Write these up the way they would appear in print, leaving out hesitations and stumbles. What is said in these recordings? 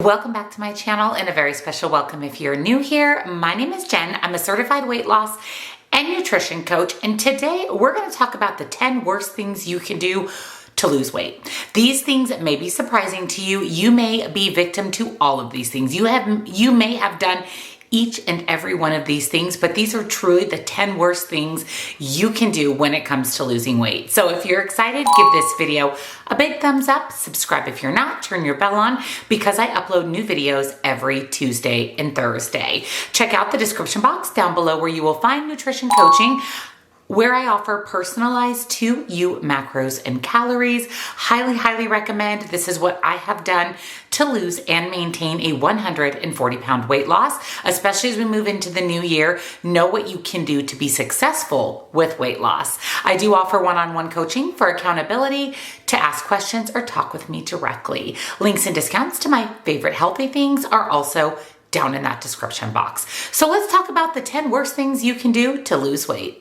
Welcome back to my channel and a very special welcome if you're new here. My name is Jen. I'm a certified weight loss and nutrition coach, and today we're going to talk about the 10 worst things you can do to lose weight. These things may be surprising to you. You may be victim to all of these things. You may have done each and every one of these things, but these are truly the 10 worst things you can do when it comes to losing weight. So if you're excited, give this video a big thumbs up, subscribe if you're not, turn your bell on because I upload new videos every Tuesday and Thursday. Check out the description box down below where you will find nutrition coaching, where I offer personalized to you macros and calories. Highly recommend. This is what I have done to lose and maintain a 140-pound weight loss, especially as we move into the new year. Know what you can do to be successful with weight loss. I do offer one-on-one coaching for accountability, to ask questions or talk with me directly. Links and discounts to my favorite healthy things are also down in that description box. So let's talk about the 10 worst things you can do to lose weight.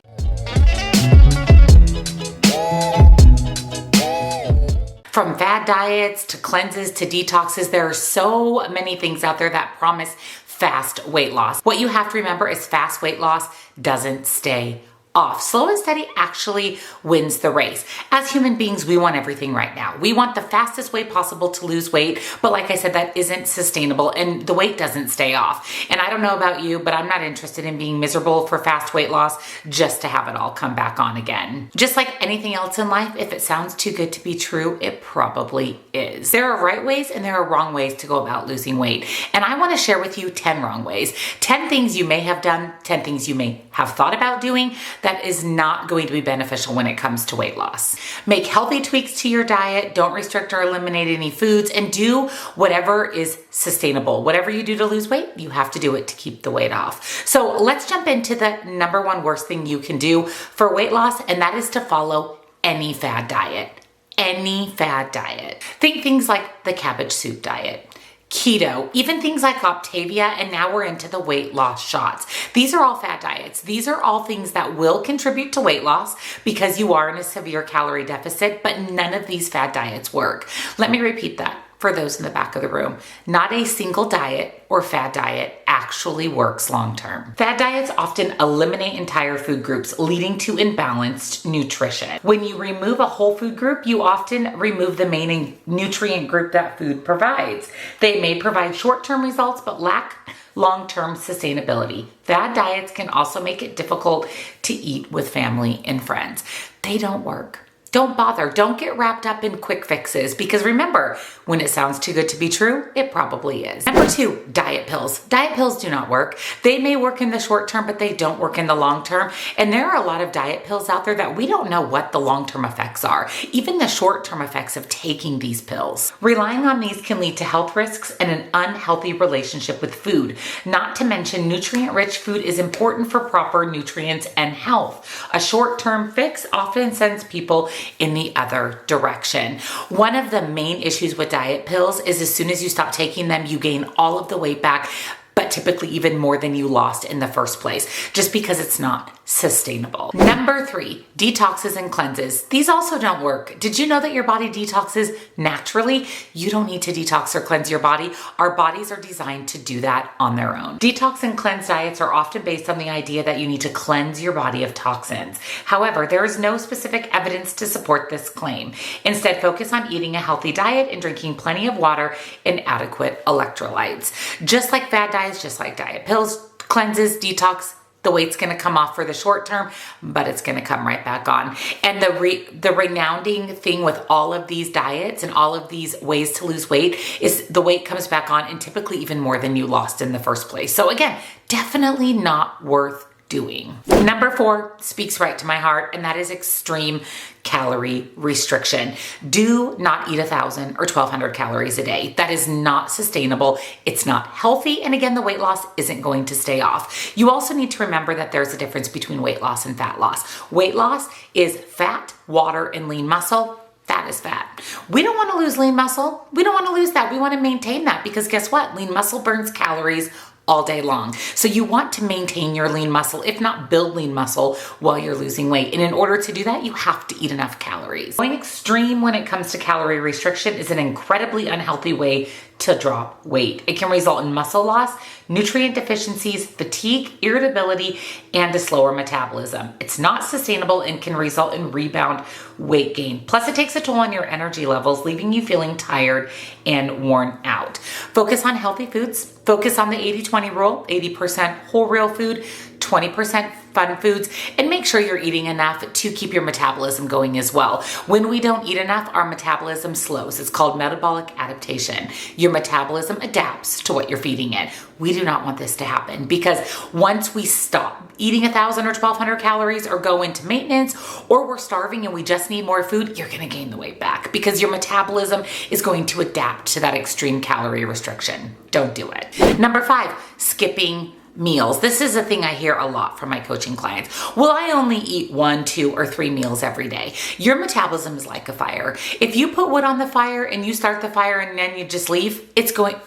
From fad diets to cleanses to detoxes, there are so many things out there that promise fast weight loss. What you have to remember is fast weight loss doesn't stay off. Slow and steady actually wins the race. As human beings, we want everything right now. We want the fastest way possible to lose weight, but like I said, that isn't sustainable and the weight doesn't stay off. And I don't know about you, but I'm not interested in being miserable for fast weight loss just to have it all come back on again. Just like anything else in life, if it sounds too good to be true, it probably is. There are right ways and there are wrong ways to go about losing weight. And I want to share with you 10 wrong ways, 10 things you may have done, 10 things you may have thought about doing that is not going to be beneficial when it comes to weight loss. Make healthy tweaks to your diet. Don't restrict or eliminate any foods, and do whatever is sustainable. Whatever you do to lose weight, you have to do it to keep the weight off. So let's jump into the number one worst thing you can do for weight loss, and that is to follow any fad diet. Any fad diet. Think things like the cabbage soup diet, keto, even things like Optavia, and now we're into the weight loss shots. These are all fad diets. These are all things that will contribute to weight loss because you are in a severe calorie deficit, but none of these fad diets work. Let me repeat that for those in the back of the room. Not a single diet or fad diet actually works long-term. Fad diets often eliminate entire food groups, leading to imbalanced nutrition. When you remove a whole food group, you often remove the main nutrient group that food provides. They may provide short-term results, but lack long-term sustainability. Fad diets can also make it difficult to eat with family and friends. They don't work. Don't bother. Don't get wrapped up in quick fixes because remember, when it sounds too good to be true, it probably is. Number 2, diet pills. Diet pills do not work. They may work in the short term, but they don't work in the long term. And there are a lot of diet pills out there that we don't know what the long-term effects are, even the short-term effects of taking these pills. Relying on these can lead to health risks and an unhealthy relationship with food. Not to mention, nutrient-rich food is important for proper nutrients and health. A short-term fix often sends people in the other direction. One of the main issues with diet pills is as soon as you stop taking them, you gain all of the weight back, but typically even more than you lost in the first place, just because it's not sustainable. Number 3, detoxes and cleanses. These also don't work. Did you know that your body detoxes naturally? You don't need to detox or cleanse your body. Our bodies are designed to do that on their own. Detox and cleanse diets are often based on the idea that you need to cleanse your body of toxins. However, there is no specific evidence to support this claim. Instead, focus on eating a healthy diet and drinking plenty of water and adequate electrolytes. Just like fad diets, just like diet pills, cleanses, detox, the weight's going to come off for the short term, but it's going to come right back on. And the renounding thing with all of these diets and all of these ways to lose weight is the weight comes back on, and typically even more than you lost in the first place. So again, definitely not worth doing. Number 4 speaks right to my heart, and that is extreme calorie restriction. Do not eat 1,000 or 1,200 calories a day. That is not sustainable. It's not healthy. And again, the weight loss isn't going to stay off. You also need to remember that there's a difference between weight loss and fat loss. Weight loss is fat, water, and lean muscle. Fat is fat. We don't want to lose lean muscle. We don't want to lose that. We want to maintain that because guess what? Lean muscle burns calories all day long. So you want to maintain your lean muscle, if not build lean muscle while you're losing weight. And in order to do that, you have to eat enough calories. Going extreme when it comes to calorie restriction is an incredibly unhealthy way to drop weight. It can result in muscle loss, nutrient deficiencies, fatigue, irritability, and a slower metabolism. It's not sustainable and can result in rebound weight gain. Plus, it takes a toll on your energy levels, leaving you feeling tired and worn out. Focus on healthy foods. Focus on the 80-20 rule, 80% whole real food, 20% fun foods, and make sure you're eating enough to keep your metabolism going as well. When we don't eat enough, our metabolism slows. It's called metabolic adaptation. Your metabolism adapts to what you're feeding it. We do not want this to happen, because once we stop eating 1,000 or 1,200 calories or go into maintenance, or we're starving and we just need more food, you're gonna gain the weight back because your metabolism is going to adapt to that extreme calorie restriction. Don't do it. Number 5, skipping meals. This is a thing I hear a lot from my coaching clients. Well, I only eat 1, 2, or 3 meals every day. Your metabolism is like a fire. If you put wood on the fire and you start the fire and then you just leave,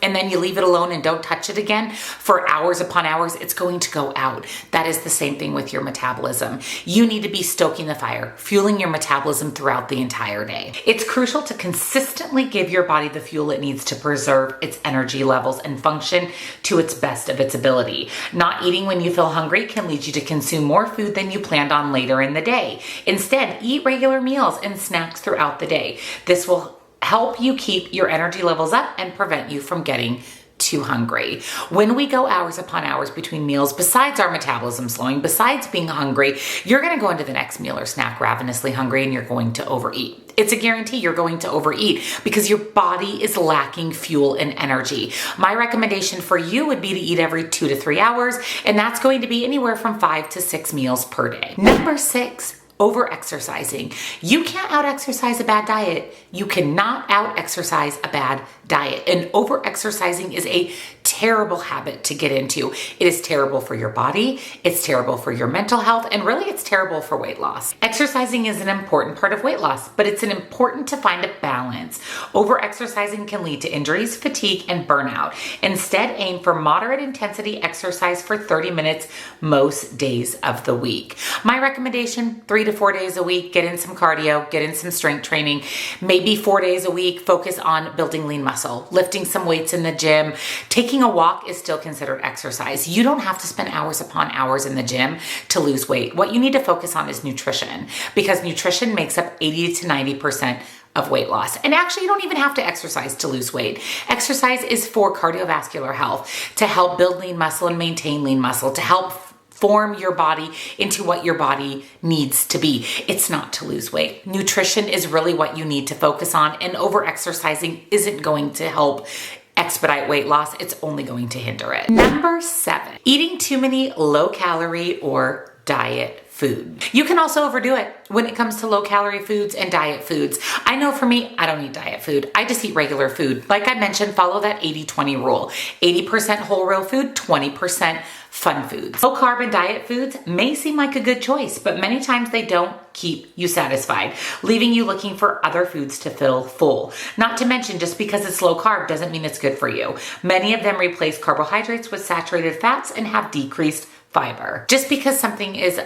and then you leave it alone and don't touch it again for hours upon hours, it's going to go out. That is the same thing with your metabolism. You need to be stoking the fire, fueling your metabolism throughout the entire day. It's crucial to consistently give your body the fuel it needs to preserve its energy levels and function to its best of its ability. Not eating when you feel hungry can lead you to consume more food than you planned on later in the day. Instead, eat regular meals and snacks throughout the day. This will help you keep your energy levels up and prevent you from getting too hungry. When we go hours upon hours between meals, besides our metabolism slowing, besides being hungry, you're going to go into the next meal or snack ravenously hungry and you're going to overeat. It's a guarantee you're going to overeat because your body is lacking fuel and energy. My recommendation for you would be to eat every 2 to 3 hours, and that's going to be anywhere from 5 to 6 meals per day. Number 6, over-exercising. You can't out-exercise a bad diet. You cannot out-exercise a bad diet. And over-exercising is a terrible habit to get into. It is terrible for your body, it's terrible for your mental health, and really it's terrible for weight loss. Exercising is an important part of weight loss, but it's important to find a balance. Over-exercising can lead to injuries, fatigue, and burnout. Instead, aim for moderate intensity exercise for 30 minutes most days of the week. My recommendation, 3 to 4 days a week, get in some cardio, get in some strength training, maybe 4 days a week, focus on building lean muscle, lifting some weights in the gym. Taking a walk is still considered exercise. You don't have to spend hours upon hours in the gym to lose weight. What you need to focus on is nutrition, because nutrition makes up 80 to 90% of weight loss. And actually, you don't even have to exercise to lose weight. Exercise is for cardiovascular health, to help build lean muscle and maintain lean muscle, to help form your body into what your body needs to be. It's not to lose weight. Nutrition is really what you need to focus on, and over-exercising isn't going to help expedite weight loss. It's only going to hinder it. Number 7, eating too many low-calorie or diet food. You can also overdo it when it comes to low-calorie foods and diet foods. I know for me, I don't eat diet food. I just eat regular food. Like I mentioned, follow that 80-20 rule. 80% whole real food, 20% fun foods. Low carb and diet foods may seem like a good choice, but many times they don't keep you satisfied, leaving you looking for other foods to fill full. Not to mention, just because it's low carb doesn't mean it's good for you. Many of them replace carbohydrates with saturated fats and have decreased fiber. Just because something is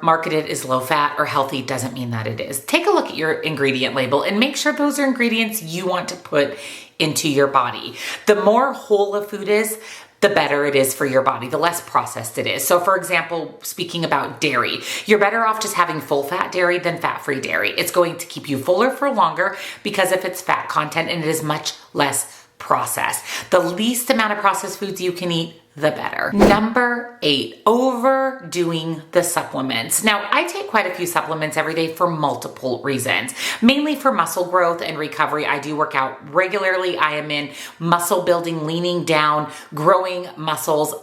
marketed as low fat or healthy doesn't mean that it is. Take a look at your ingredient label and make sure those are ingredients you want to put into your body. The more whole a food is, the better it is for your body, the less processed it is. So for example, speaking about dairy, you're better off just having full fat dairy than fat-free dairy. It's going to keep you fuller for longer because of its fat content, and it is much less processed. The least amount of processed foods you can eat, the better. Number 8, overdoing the supplements. Now, I take quite a few supplements every day for multiple reasons, mainly for muscle growth and recovery. I do work out regularly. I am in muscle building, leaning down, growing muscles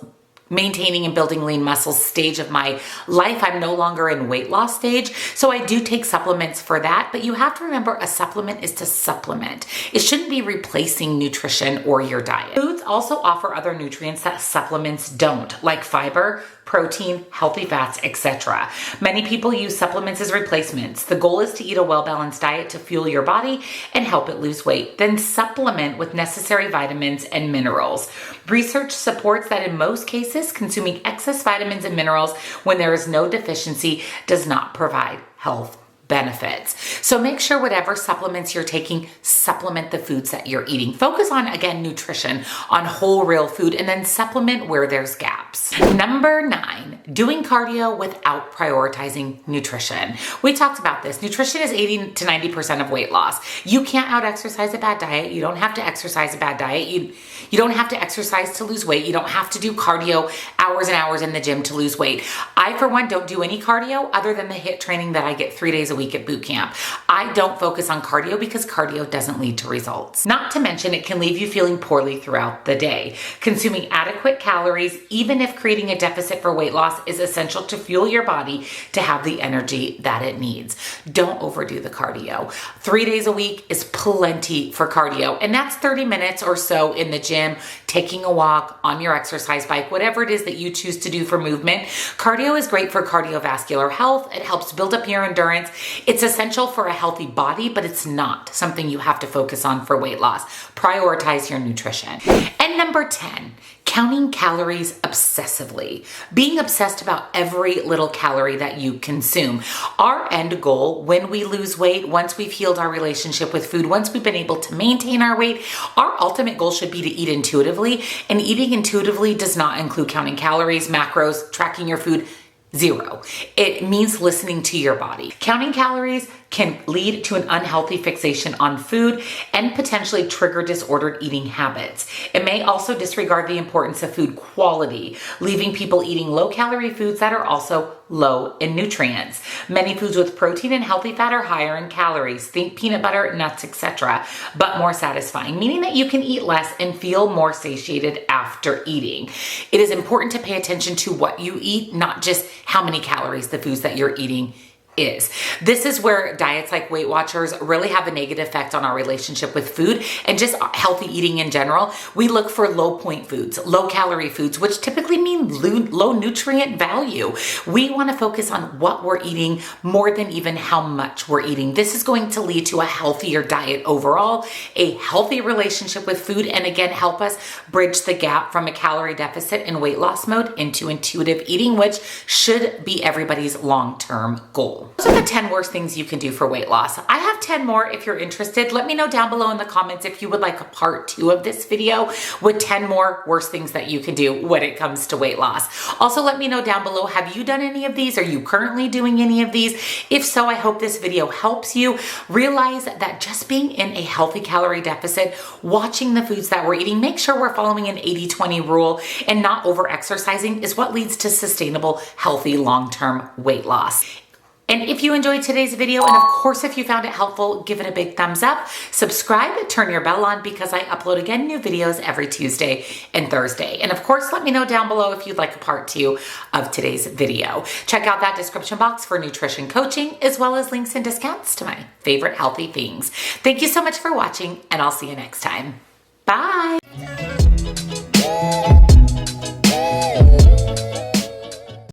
maintaining and building lean muscles stage of my life. I'm no longer in weight loss stage. So I do take supplements for that, but you have to remember a supplement is to supplement. It shouldn't be replacing nutrition or your diet. Foods also offer other nutrients that supplements don't, like fiber, protein, healthy fats, etc. Many people use supplements as replacements. The goal is to eat a well-balanced diet to fuel your body and help it lose weight, then supplement with necessary vitamins and minerals. Research supports that in most cases, consuming excess vitamins and minerals when there is no deficiency does not provide health benefits. So make sure whatever supplements you're taking, supplement the foods that you're eating. Focus on, again, nutrition, on whole real food, and then supplement where there's gaps. Number 9, doing cardio without prioritizing nutrition. We talked about this. Nutrition is 80 to 90% of weight loss. You can't out-exercise a bad diet. You don't have to exercise a bad diet. You don't have to exercise to lose weight. You don't have to do cardio hours and hours in the gym to lose weight. I, for one, don't do any cardio other than the HIIT training that I get 3 days a week at boot camp. I don't focus on cardio because cardio doesn't lead to results. Not to mention it can leave you feeling poorly throughout the day. Consuming adequate calories, even if creating a deficit for weight loss, is essential to fuel your body to have the energy that it needs. Don't overdo the cardio. 3 days a week is plenty for cardio, and that's 30 minutes or so in the gym, taking a walk, on your exercise bike, whatever it is that you choose to do for movement. Cardio is great for cardiovascular health. It helps build up your endurance. It's essential for a healthy body, but it's not something you have to focus on for weight loss. Prioritize your nutrition. And number 10, counting calories obsessively. Being obsessed about every little calorie that you consume. Our end goal when we lose weight, once we've healed our relationship with food, once we've been able to maintain our weight, our ultimate goal should be to eat intuitively. And eating intuitively does not include counting calories, macros, tracking your food. Zero. It means listening to your body. Counting calories can lead to an unhealthy fixation on food and potentially trigger disordered eating habits. It may also disregard the importance of food quality, leaving people eating low-calorie foods that are also low in nutrients. Many foods with protein and healthy fat are higher in calories. Think peanut butter, nuts, etc., but more satisfying, meaning that you can eat less and feel more satiated after eating. It is important to pay attention to what you eat, not just how many calories the foods that you're eating is. This is where diets like Weight Watchers really have a negative effect on our relationship with food and just healthy eating in general. We look for low point foods, low calorie foods, which typically mean low nutrient value. We want to focus on what we're eating more than even how much we're eating. This is going to lead to a healthier diet overall, a healthy relationship with food, and again, help us bridge the gap from a calorie deficit and weight loss mode into intuitive eating, which should be everybody's long-term goal. Those are the 10 worst things you can do for weight loss. I have 10 more if you're interested. Let me know down below in the comments if you would like a part 2 of this video with 10 more worst things that you can do when it comes to weight loss. Also, let me know down below, have you done any of these? Are you currently doing any of these? If so, I hope this video helps you realize that just being in a healthy calorie deficit, watching the foods that we're eating, make sure we're following an 80-20 rule and not over-exercising is what leads to sustainable, healthy, long-term weight loss. And if you enjoyed today's video, and of course, if you found it helpful, give it a big thumbs up, subscribe, turn your bell on because I upload again new videos every Tuesday and Thursday. And of course, let me know down below if you'd like a part 2 of today's video. Check out that description box for nutrition coaching, as well as links and discounts to my favorite healthy things. Thank you so much for watching, and I'll see you next time. Bye.